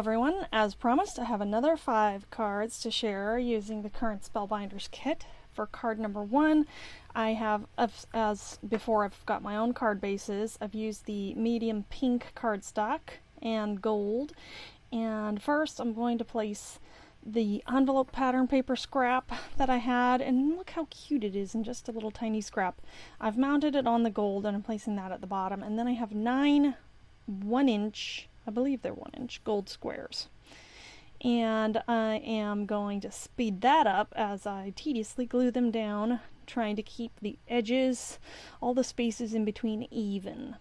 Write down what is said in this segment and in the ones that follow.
everyone, as promised I have another 5 cards to share using the current Spellbinders kit. For card number 1, I have, as before I've got my own card bases, I've used the medium pink cardstock and gold. And first I'm going to place the envelope pattern paper scrap that I had, and look how cute it is in just a little tiny scrap. I've mounted it on the gold and I'm placing that at the bottom, and then I have 9 1-inch, I believe they're 1-inch gold squares. And I am going to speed that up as I tediously glue them down, trying to keep the edges, all the spaces in between even.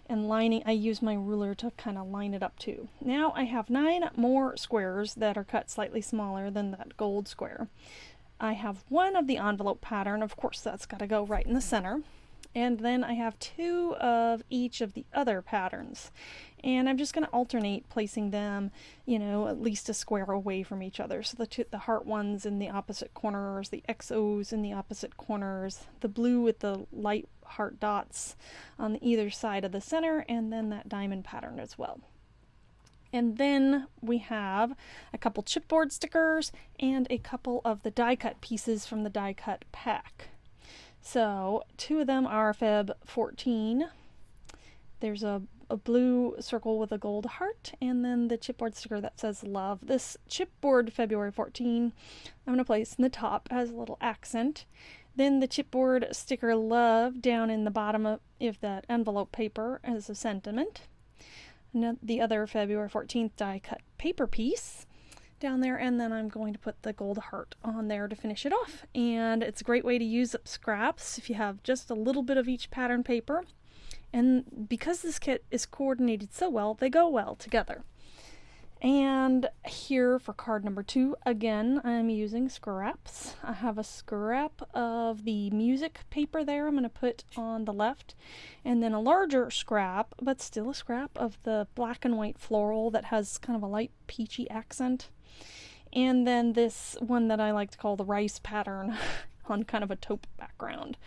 And lining, I use my ruler to kind of line it up too. Now I have 9 more squares that are cut slightly smaller than that gold square. I have 1 of the envelope pattern, of course that's got to go right in the center. And then I have 2 of each of the other patterns. And I'm just going to alternate placing them, at least a square away from each other. So the heart ones in the opposite corners, the XOs in the opposite corners, the blue with the light heart dots on either side of the center, and then that diamond pattern as well. And then we have a couple chipboard stickers and a couple of the die cut pieces from the die cut pack. So 2 of them are Feb 14. There's a blue circle with a gold heart, and then the chipboard sticker that says love. This chipboard February 14 I'm going to place in the top as a little accent. Then the chipboard sticker love down in the bottom of that envelope paper as a sentiment. And the other February 14th die cut paper piece down there, and then I'm going to put the gold heart on there to finish it off. And it's a great way to use up scraps if you have just a little bit of each pattern paper. And because this kit is coordinated so well, they go well together. And here for card number 2, again, I'm using scraps. I have a scrap of the music paper there I'm going to put on the left, and then a larger scrap, but still a scrap, of the black and white floral that has kind of a light peachy accent. And then this one that I like to call the rice pattern on kind of a taupe background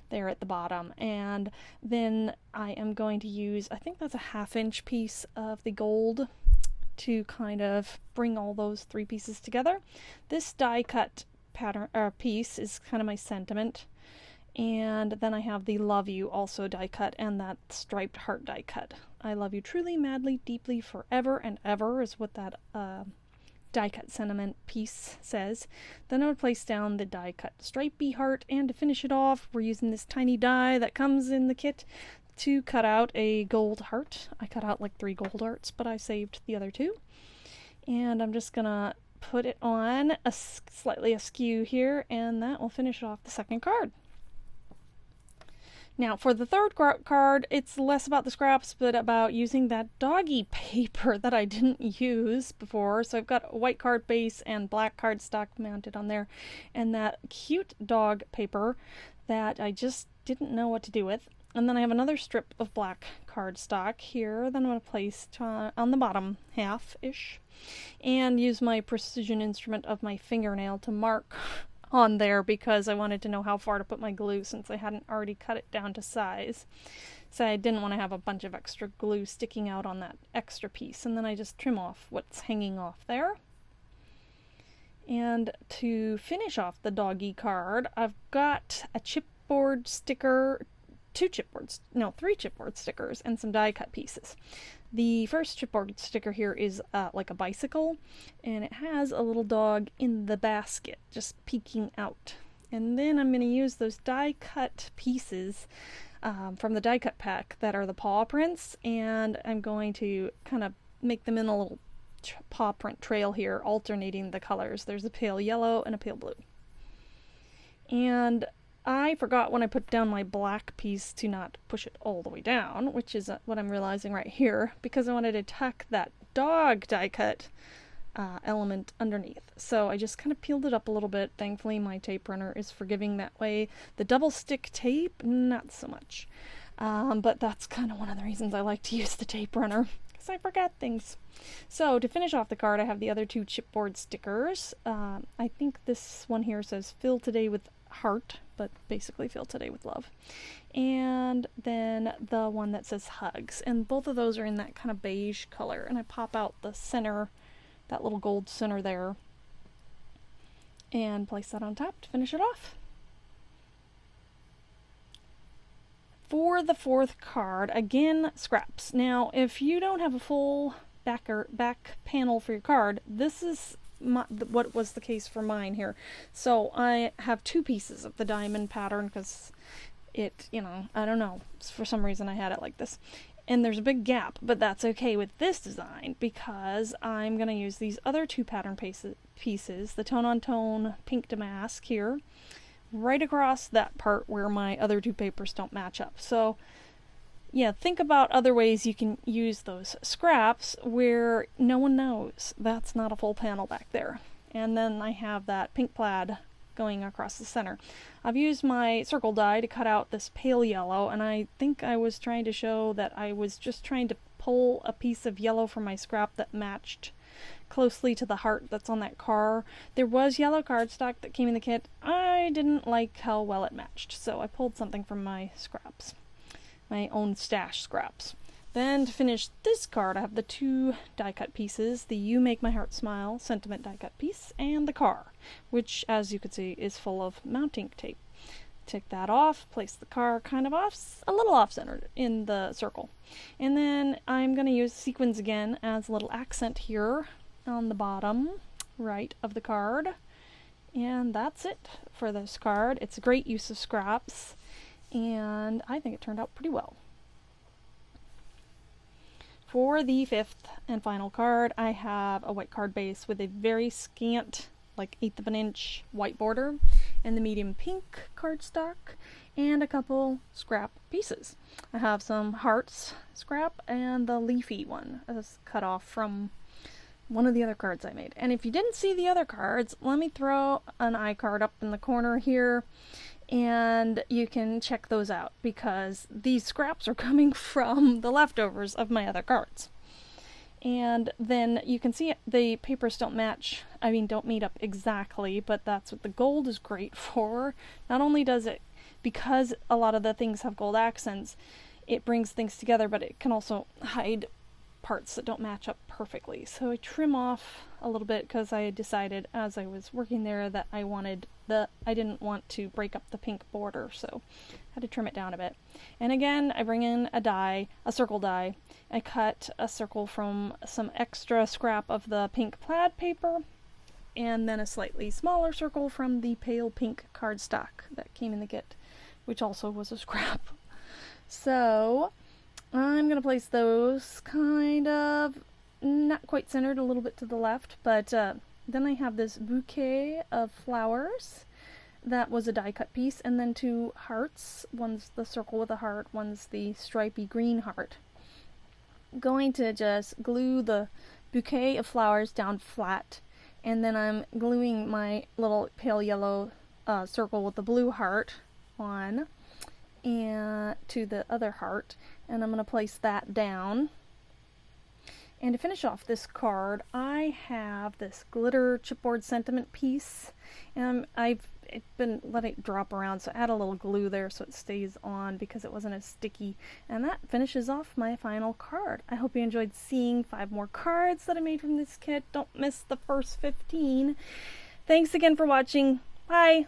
there at the bottom. And then I am going to use, I think that's a 1/2-inch piece of the gold to kind of bring all those 3 pieces together. This die cut pattern piece is kind of my sentiment. And then I have the love you also die cut, and that striped heart die cut. I love you truly, madly, deeply, forever and ever is what that die cut sentiment piece says. Then I would place down the die cut stripey heart, and to finish it off we're using this tiny die that comes in the kit to cut out a gold heart. I cut out like 3 gold hearts, but I saved the other 2. And I'm just gonna put it on slightly askew here, and that will finish off the second card. Now for the third card, it's less about the scraps, but about using that doggy paper that I didn't use before. So I've got a white card base and black cardstock mounted on there, and that cute dog paper that I just didn't know what to do with. And then I have another strip of black cardstock here that I'm going to place on the bottom half-ish, and use my precision instrument of my fingernail to mark on there, because I wanted to know how far to put my glue since I hadn't already cut it down to size. So I didn't want to have a bunch of extra glue sticking out on that extra piece. And then I just trim off what's hanging off there. And to finish off the doggy card, I've got a chipboard sticker, 3 chipboard stickers, and some die cut pieces. The first chipboard sticker here is like a bicycle, and it has a little dog in the basket just peeking out. And then I'm going to use those die cut pieces from the die cut pack that are the paw prints, and I'm going to kind of make them in a little paw print trail here, alternating the colors. There's a pale yellow and a pale blue. And I forgot when I put down my black piece to not push it all the way down, which is what I'm realizing right here, because I wanted to tuck that dog die cut element underneath. So I just kind of peeled it up a little bit. Thankfully my tape runner is forgiving that way. The double stick tape, not so much. But that's kind of one of the reasons I like to use the tape runner, because I forget things. So to finish off the card, I have the other 2 chipboard stickers. I think this one here says fill today with heart but basically Fill Today with Love. And then the one that says Hugs. And both of those are in that kind of beige color. And I pop out the center, that little gold center there, and place that on top to finish it off. For the fourth card, again, scraps. Now, if you don't have a full back panel for your card, this is what was the case for mine here. So I have two pieces of the diamond pattern because it, I don't know, for some reason I had it like this. And there's a big gap, but that's okay with this design because I'm going to use these other two pattern pieces, the Tone on Tone Pink Damask here, right across that part where my other two papers don't match up. So yeah, think about other ways you can use those scraps where no one knows that's not a full panel back there. And then I have that pink plaid going across the center. I've used my circle die to cut out this pale yellow, and I think I was trying to show that I was just trying to pull a piece of yellow from my scrap that matched closely to the heart that's on that car. There was yellow cardstock that came in the kit. I didn't like how well it matched, so I pulled something from my scraps, my own stash scraps. Then to finish this card, I have the two die cut pieces, the You Make My Heart Smile sentiment die cut piece, and the car, which as you can see is full of mounting tape. Take that off, place the car kind of off, a little off-centered in the circle. And then I'm going to use sequins again as a little accent here on the bottom right of the card. And that's it for this card. It's a great use of scraps, and I think it turned out pretty well. For the fifth and final card, I have a white card base with a very scant, like 1/8 of an inch white border, and the medium pink cardstock, and a couple scrap pieces. I have some hearts scrap and the leafy one is cut off from one of the other cards I made. And if you didn't see the other cards, let me throw an iCard up in the corner here, and you can check those out because these scraps are coming from the leftovers of my other cards. And then you can see the papers don't match, don't meet up exactly, but that's what the gold is great for. Not only does it, because a lot of the things have gold accents, it brings things together, but it can also hide parts that don't match up perfectly. So I trim off a little bit because I decided as I was working there that I didn't want to break up the pink border, so I had to trim it down a bit. And again, I bring in a circle die. I cut a circle from some extra scrap of the pink plaid paper, and then a slightly smaller circle from the pale pink cardstock that came in the kit, which also was a scrap. So I'm going to place those kind of not quite centered, a little bit to the left, but then I have this bouquet of flowers that was a die cut piece, and then two hearts. One's the circle with a heart, one's the stripy green heart. I'm going to just glue the bouquet of flowers down flat, and then I'm gluing my little pale yellow circle with the blue heart on and to the other heart, and I'm going to place that down. And to finish off this card, I have this glitter chipboard sentiment piece, and I've been letting it drop around, so add a little glue there so it stays on because it wasn't as sticky. And that finishes off my final card. I hope you enjoyed seeing 5 more cards that I made from this kit. Don't miss the first 15. Thanks again for watching. Bye!